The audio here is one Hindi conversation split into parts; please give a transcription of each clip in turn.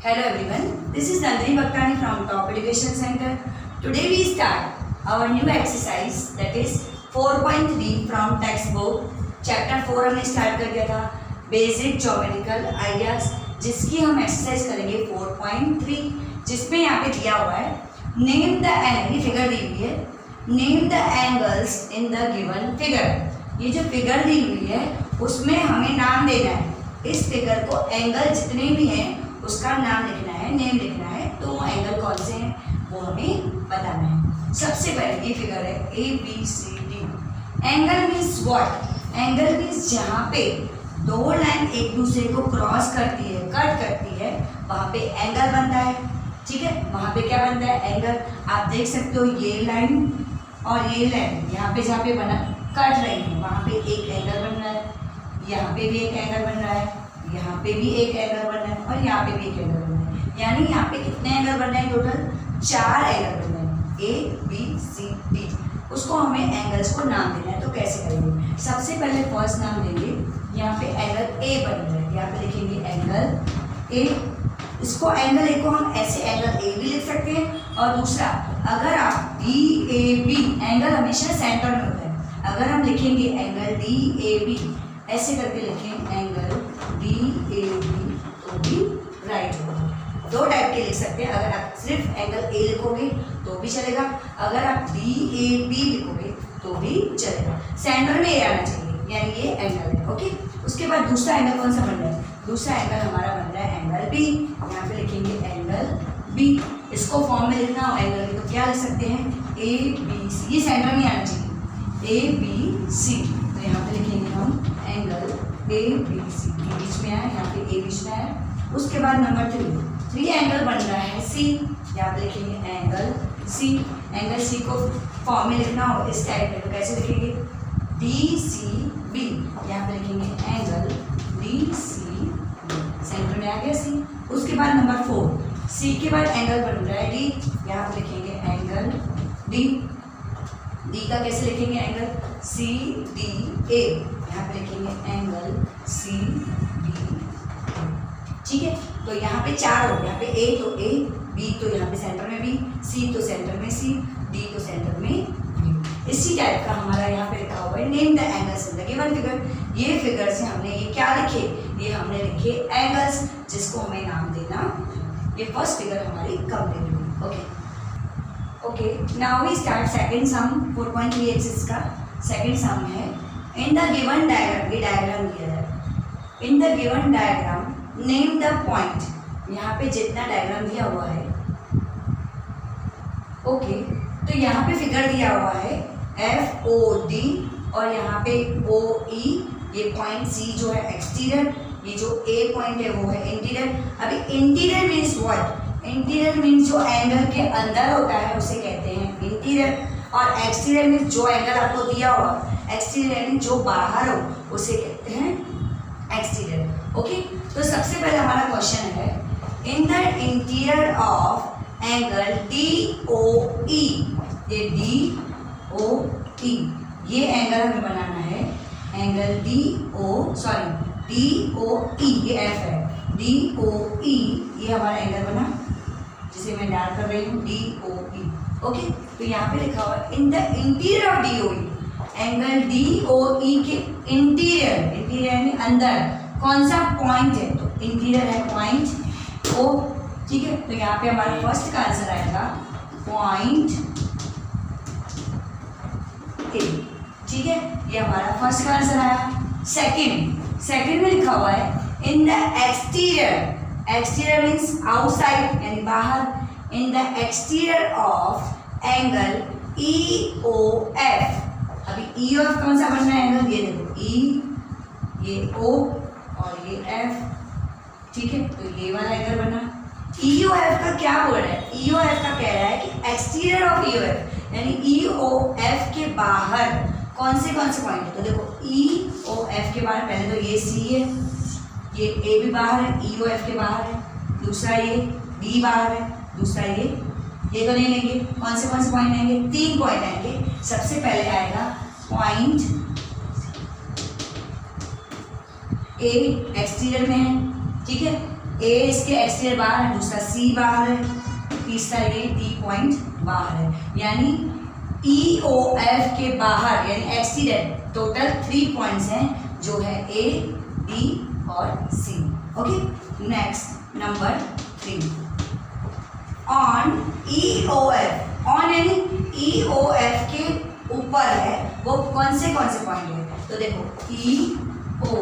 Hello everyone, this is Nandini Bhaktani from Top Education Center. Today we start our new exercise that is 4.3 from textbook. Chapter 4 हमने स्टार्ट कर दिया था बेसिक ज्योमेट्रिकल आइडियाज, जिसकी हम एक्सरसाइज करेंगे 4.3, जिसमें यहाँ पे दिया हुआ है नेम द एंगल, ये फिगर दी हुई है, name the angles in the given figure. ये जो फिगर दी हुई है उसमें हमें नाम देना है। इस फिगर को एंगल जितने भी हैं उसका नाम लिखना है, नेम लिखना है, तो वो एंगल कौन से हैं वो हमें बताना है। सबसे पहले ये फिगर है ABCD। Angle means what? Angle means जहाँ पे दो लाइन एक दूसरे को क्रॉस करती है, कट करती है, वहाँ पे एंगल बनता है। ठीक है, वहाँ पे क्या बनता है? एंगल। आप देख सकते हो ये लाइन और ये लाइन यहाँ पे जहाँ पे बना कट रही है वहाँ पे एक एंगल बन रहा है, यहाँ पे भी एक एंगल बन रहा है, यहाँ पे भी एक एंगल बन रहा है और यहाँ पे भी एक एंगल बन रहा है। यानी यहाँ पे कितने एंगल बन रहे हैं? टोटल 4 एंगल बन रहे हैं, ABCD। उसको हमें एंगल्स को नाम देना है, तो कैसे करेंगे? सबसे पहले फर्स्ट नाम देंगे, यहाँ पे एंगल A बन रहा है, यहाँ पे लिखेंगे एंगल A। इसको एंगल A को हम ऐसे एंगल A भी लिख सकते हैं। और दूसरा, अगर आप DAB, एंगल हमेशा सेंटर में होता है, अगर हम लिखेंगे एंगल DAB ऐसे करके लिखें एंगल DAB तो भी राइट होगा। दो टाइप के लिख सकते हैं, अगर आप सिर्फ एंगल A लिखोगे तो भी चलेगा, अगर आप DAB लिखोगे तो भी चलेगा। सेंटर में A आना चाहिए, यानी ये एंगल है। ओके, उसके बाद दूसरा एंगल कौन सा बन रहा है? दूसरा एंगल हमारा बन रहा है एंगल B। यहाँ पे लिखेंगे एंगल B। इसको फॉर्म में लिखना हो एंगल की तो क्या लिख सकते हैं? ABC। ये सेंटर में आना चाहिए, ABC। तो यहाँ पे लिखेंगे हम एंगल ABC, बीच में है, यहाँ पे A बीच में है। उसके बाद नंबर 3 एंगल बन रहा है C। यहाँ पे लिखेंगे एंगल C। एंगल C को फॉर्म में लिखना हो इस टाइप में तो कैसे लिखेंगे? DCB। यहाँ पे लिखेंगे एंगल DCB, सेंटर में आ गया C। उसके बाद नंबर 4, C के बाद एंगल बन रहा है D। यहाँ पे लिखेंगे एंगल D। D का कैसे लिखेंगे? Angle CDA। यहाँ पे लिखेंगे एंगल CDA। ठीक है, तो यहाँ पे 4 हो, यहाँ पे A तो A, B तो यहाँ पे सेंटर में B, C तो सेंटर में C, D तो सेंटर में D। इसी टाइप का हमारा यहाँ पे लिखा हुआ है name the angles in the given figure. ये फिगर से हमने ये क्या लिखे? ये हमने लिखे एंगल्स, जिसको हमें नाम देना। ये फर्स्ट फिगर हमारी कंप्लीट हुई। Okay, now we start second sum. 4.3 exercise का सेकंड सम है इन द गिवन डायग्राम। ये डायग्राम दिया है, in the given diagram name the point. यहाँ पे जितना डायग्राम दिया हुआ है, ओके, तो यहाँ पे फिगर दिया हुआ है FOD और यहाँ पे OE। ये पॉइंट C जो है एक्सटीरियर, ये जो A पॉइंट है वो है इंटीरियर। अभी interior means what? Interior means जो एंगल के अंदर होता है उसे कहते हैं इंटीरियर, और एक्सटीरियर मीन्स जो एंगल आपको दिया हुआ, एक्सटीरियर यानी जो बाहर हो उसे कहते हैं एक्सटीरियर। ओके, तो सबसे पहले हमारा क्वेश्चन है in the interior of angle DOE। ये DOE, ये एंगल हमें बनाना है, एंगल DOE, ये F है, DOE ये हमारा एंगल बना, जिसे मैं डाल कर रही हूँ DOE। ओके, तो यहाँ पे लिखा हुआ है in the interior of DOE। Angle DOE के इंटीरियर, इंटीरियर यानी अंदर कौन सा पॉइंट है? तो इंटीरियर है पॉइंट O। ठीक है, तो यहाँ पे हमारा फर्स्ट का आंसर आएगा पॉइंट A। ठीक है, ये हमारा फर्स्ट का आंसर आया। सेकंड में लिखा हुआ है in the exterior. Exterior means outside यानी बाहर। In the exterior of angle EOF। अभी EOF कौन सा बन रहा है एंगल? ये देखो E, ये O और ये F। ठीक है, तो ये वाला एंगल बना। EOF का क्या बोल रहा है? EOF का कह रहा है कि एक्सटीरियर ऑफ EOF यानी EOF के बाहर कौन से पॉइंट है? तो देखो EOF के बाहर पहले तो ये C है, ये A भी बाहर है, EOF के बाहर है, दूसरा ये D बाहर है, दूसरा ये तो नहीं लेंगे। कौन से पॉइंट आएंगे? 3 पॉइंट आएंगे। सबसे पहले आएगा पॉइंट A, एक्सटीरियर में है। ठीक है, ए इसके एक्सटीरियर बाहर है, दूसरा सी बाहर है, तीसरा ये डी पॉइंट बाहर है, यानी ई ओ एफ के बाहर यानी एक्सटीरियर टोटल 3 पॉइंट्स हैं जो है ए डी और C. Okay, next number 3 on E O F, on यानी ई ओ एफ के ऊपर है वो कौन से पॉइंट है, तो देखो ई ओ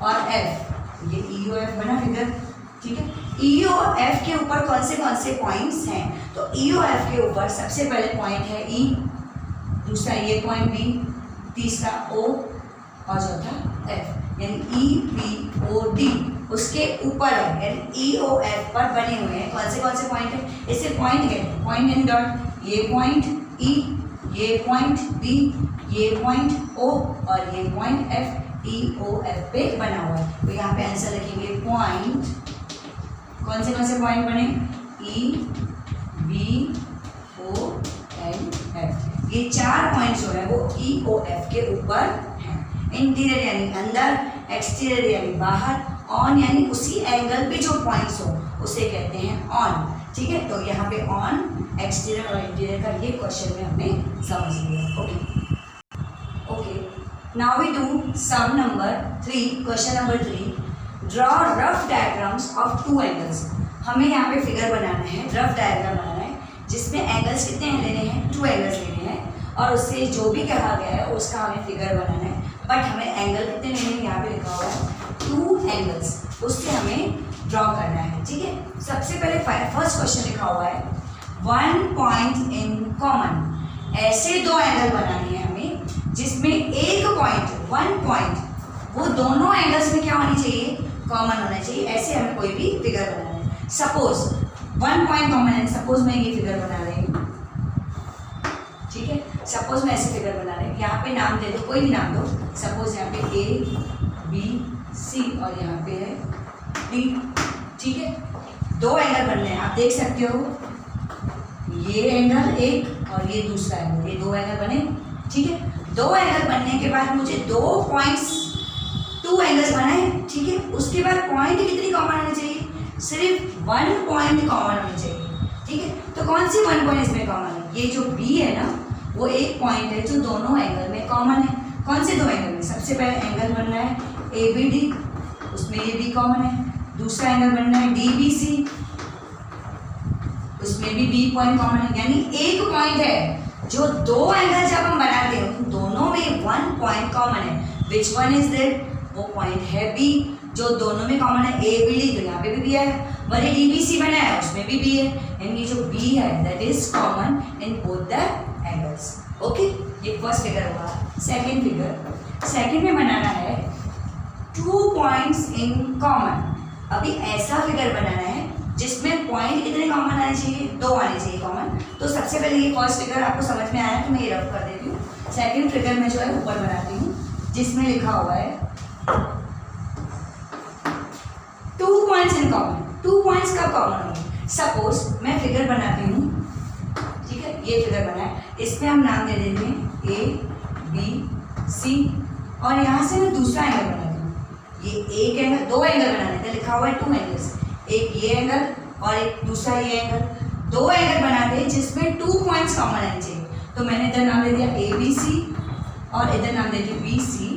और एफ, ये ई ओ एफ बना फिगर, ठीक है। ई ओ एफ के ऊपर कौन से पॉइंट्स हैं, तो ई ओ एफ के ऊपर सबसे पहले पॉइंट है ई, दूसरा ये पॉइंट बी, तीसरा ओ और चौथा एफ, यानी ई पी ओ डी उसके ऊपर है, यानी ई ओ एफ पर बने हुए हैं कौन से पॉइंट है, इससे पॉइंट है, पॉइंट यानी डॉट, ये पॉइंट ई, ये पॉइंट बी, ये पॉइंट ओ और ये पॉइंट एफ, ई ओ एफ पे बना हुआ है। तो यहाँ पे आंसर लिखेंगे पॉइंट, कौन से पॉइंट बने, E B O and F, ये 4 पॉइंट जो है वो ई ओ एफ के ऊपर हैं। इंटीरियर यानी अंदर, एक्सटीरियर यानी बाहर, ऑन यानी उसी एंगल पे जो पॉइंट्स हो उसे कहते हैं ऑन, ठीक है। तो यहाँ पे ऑन, एक्सटीरियर और इंटीरियर का ये क्वेश्चन में हमने समझ लिया। Okay, now we do sum number 3, question number 3, draw rough diagrams of 2 angles. हमें यहाँ पे फिगर बनाना है, रफ डायग्राम बनाना है जिसमें एंगल्स कितने लेने हैं, 2 एंगल्स लेने हैं और उससे जो भी कहा गया है उसका हमें फिगर बनाना है। बट हमें एंगल कितने लेने हैं, यहाँ पे लिखा हुआ है 2 एंगल्स, उससे हमें ड्रॉ करना है, ठीक है। सबसे पहले फर्स्ट क्वेश्चन लिखा हुआ है 1 पॉइंट इन कॉमन, ऐसे 2 एंगल बनाने हैं हमें जिसमें एक पॉइंट, 1 पॉइंट वो दोनों एंगल्स में क्या होनी चाहिए, कॉमन होना चाहिए। ऐसे हमें कोई भी फिगर बनाना है। सपोज 1 पॉइंट कॉमन है, सपोज मैं ये फिगर बना रही हूँ, ठीक है। सपोज मैं ऐसे फिगर बना रही हूँ, यहाँ पे नाम दे दो, कोई भी नाम दो, सपोज यहाँ पे ए बी सी और यहाँ पे है डी, ठीक है। 2 एंगल बनने हैं, आप देख सकते हो, ये एंगल एक और ये दूसरा एंगल, ये 2 एंगल बने, ठीक है। 2 एंगल बनने के बाद मुझे 2 पॉइंट्स, 2 एंगल्स बनाए, ठीक है। उसके बाद पॉइंट कितनी कॉमन होनी चाहिए, सिर्फ 1 पॉइंट कॉमन होनी चाहिए, ठीक है। तो कौन सी 1 पॉइंट इसमें कॉमन है, ये जो बी है ना वो एक पॉइंट है जो दोनों एंगल में कॉमन है। कौन से 2 एंगल में, सबसे पहले एंगल बनना है ए बी डी, उसमें ये बी कॉमन है। दूसरा एंगल बनना है डी बी सी, उसमें भी बी पॉइंट कॉमन है। यानी एक पॉइंट है जो 2 एंगल जब हम बनाते हैं दोनों में 1 पॉइंट कॉमन है। विच वन इज दैट, वो पॉइंट है बी जो दोनों में कॉमन है। ए बी डी तो यहाँ पे भी है, वही डी बी सी बनाया है उसमें भी है, यानी जो बी है that is common in both the angles. Okay, ये फर्स्ट फिगर हुआ। सेकंड फिगर, सेकंड में बनाना है 2 पॉइंट्स इन कॉमन। अभी ऐसा फिगर बनाना है जिसमें पॉइंट कितने कॉमन आने चाहिए, 2 आने चाहिए कॉमन। तो सबसे पहले ये फर्स्ट फिगर आपको समझ में आया तो मैं ये रफ कर देती हूँ। सेकंड फिगर में जो है ऊपर बनाती हूँ जिसमें लिखा हुआ है 2 पॉइंट्स इन कॉमन। 2 पॉइंट्स कब कॉमन होंगे, सपोज मैं फिगर बनाती हूँ, ठीक है। ये फिगर बना है, इसमें हम नाम दे देते हैं ए बी सी और यहाँ से मैं दूसरा एंगल बनाती हूँ। ये एक एंगल, 2 एंगल बनाने थे, लिखा हुआ है 2 एंगल्स, एक ये एंगल और एक दूसरा ये एंगल। 2 एंगल बनाते हैं जिसमें 2 पॉइंट्स कॉमन आने चाहिए। तो मैंने इधर नाम दे दिया ए बी सी और इधर नाम दे दिया बी सी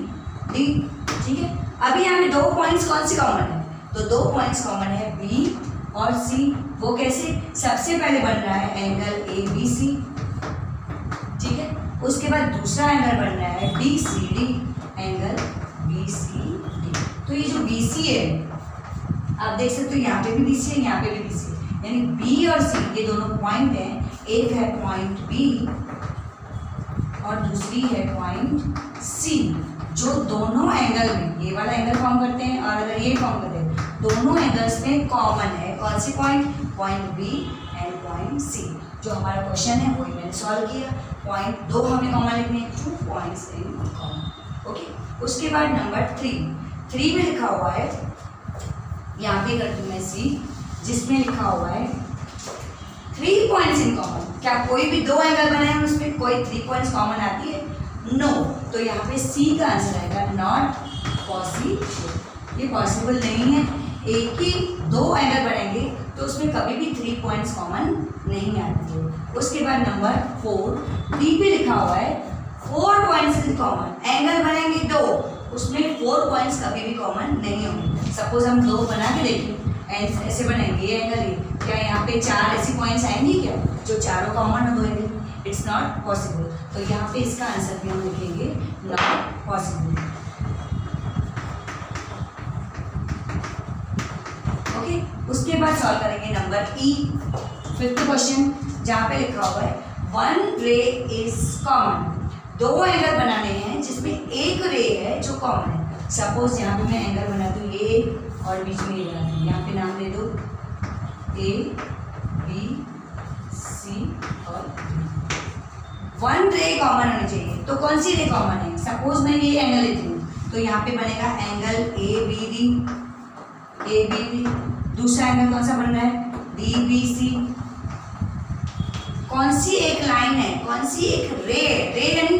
डी, ठीक है। अभी यहाँ पे 2 पॉइंट्स कौन से कॉमन है, तो 2 पॉइंट्स कॉमन है बी और सी। वो कैसे, सबसे पहले बन रहा है एंगल ए बी सी, ठीक है। उसके बाद दूसरा एंगल बन रहा है B C D, angle B C D. तो ये जो बी सी है आप देख सकते हो, यहाँ पे भी बी सी है, यहाँ पे भी बी सी है, यानी बी और सी ये दोनों पॉइंट हैं। एक है पॉइंट बी और दूसरी है पॉइंट सी, जो दोनों एंगल में, ये वाला एंगल फॉर्म करते हैं और अगर ये फॉर्म करते हैं, दोनों एंगल्स में कॉमन है। कौन सी point, point B and point C. जो हमारा क्वेश्चन है वही मैंने सॉल्व किया। पॉइंट 2 हमें कॉमन लिखने हैं, 2 पॉइंट्स इन कॉमन। ओके, उसके बाद नंबर 3 में लिखा हुआ है, यहाँ पे करती हूँ मैं सी, जिसमें लिखा हुआ है 3 पॉइंट्स इन कॉमन। क्या कोई भी 2 एंगल बनाए हैं उसमें कोई 3 पॉइंट्स कॉमन आती है, नो। तो यहाँ पे सी का आंसर आएगा नॉट पॉसिबल। ये पॉसिबल नहीं है, एक ही दो एंगल बनाएंगे तो उसमें कभी भी 3 पॉइंट्स कॉमन नहीं आती है। उसके बाद नंबर 4 डी पे लिखा हुआ है 4 पॉइंट्स इज कॉमन, एंगल बनाएंगे दो, उसमें 4 पॉइंट्स कभी भी कॉमन नहीं होंगे। सपोज हम दो बना के देखें, ऐसे बनाएंगे ये एंगल ये, क्या यहाँ पे 4 ऐसी पॉइंट्स आएंगी क्या जो चारों कॉमन हो जाएंगे? It's not possible. तो यहाँ पे इसका आंसर भी हम लिखेंगे नॉट पॉसिबल। ओके, उसके बाद सॉल्व करेंगे नंबर ई, 5th क्वेश्चन, जहाँ पे लिखा हुआ है 1 रे इज कॉमन। दो एंगल बनाने हैं जिसमें एक रे है जो कॉमन है। सपोज यहाँ पे मैं एंगल बनाती हूँ ए और बीच में ये बनाती हूँ, यहाँ पे नाम दे दो ए बी सी और डी। 1 रे कॉमन होनी चाहिए, तो कौन सी रे कॉमन है? सपोज मैं ये एंगल लेती हूँ तो यहाँ पे बनेगा एंगल ए बी डी। दूसरा एंगल कौन सा बन रहा है? D B C. कौन सी एक लाइन है, कौन सी एक रे यानी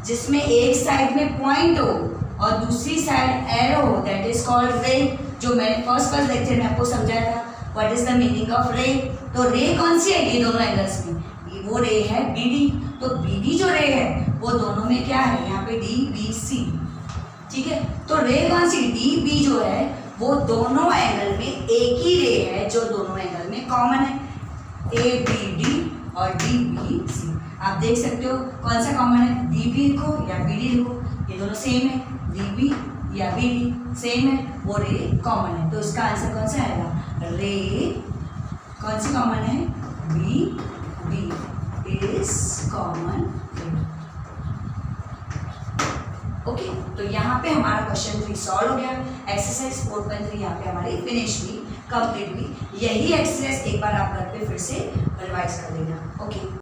जिसमें एक साइड में पॉइंट हो और दूसरी साइड एरो हो, दैट इज कॉल्ड रे। जो मैंने फर्स्ट लेक्चर में आपको समझाया था, what is the meaning of रे। तो रे कौन सी है ये दोनों एंगल्स में? वो रे है बी डी। तो बी डी जो रे है वो दोनों में क्या है? यहाँ पे डी बी सी, ठीक है। तो रे कौन सी? डी बी जो है वो दोनों एंगल में एक ही रे है जो दोनों एंगल में कॉमन है, ए बी डी और डी बी सी। आप देख सकते हो कौन सा कॉमन है, डी बी लिखो या बी डी लिखो, ये दोनों सेम है, डी बी या बी डी सेम है, वो रे कॉमन है। तो इसका आंसर कौन सा आएगा? रे कौन सी कॉमन है? B D is common. Okay, तो यहाँ पे हमारा क्वेश्चन 3 सॉल्व हो गया। एक्सरसाइज 4.3 यहाँ पे हमारी फिनिश हुई, कंप्लीट हुई। यही एक्सरसाइज एक बार आप घर पे फिर से रिवाइज कर लेना। ओके।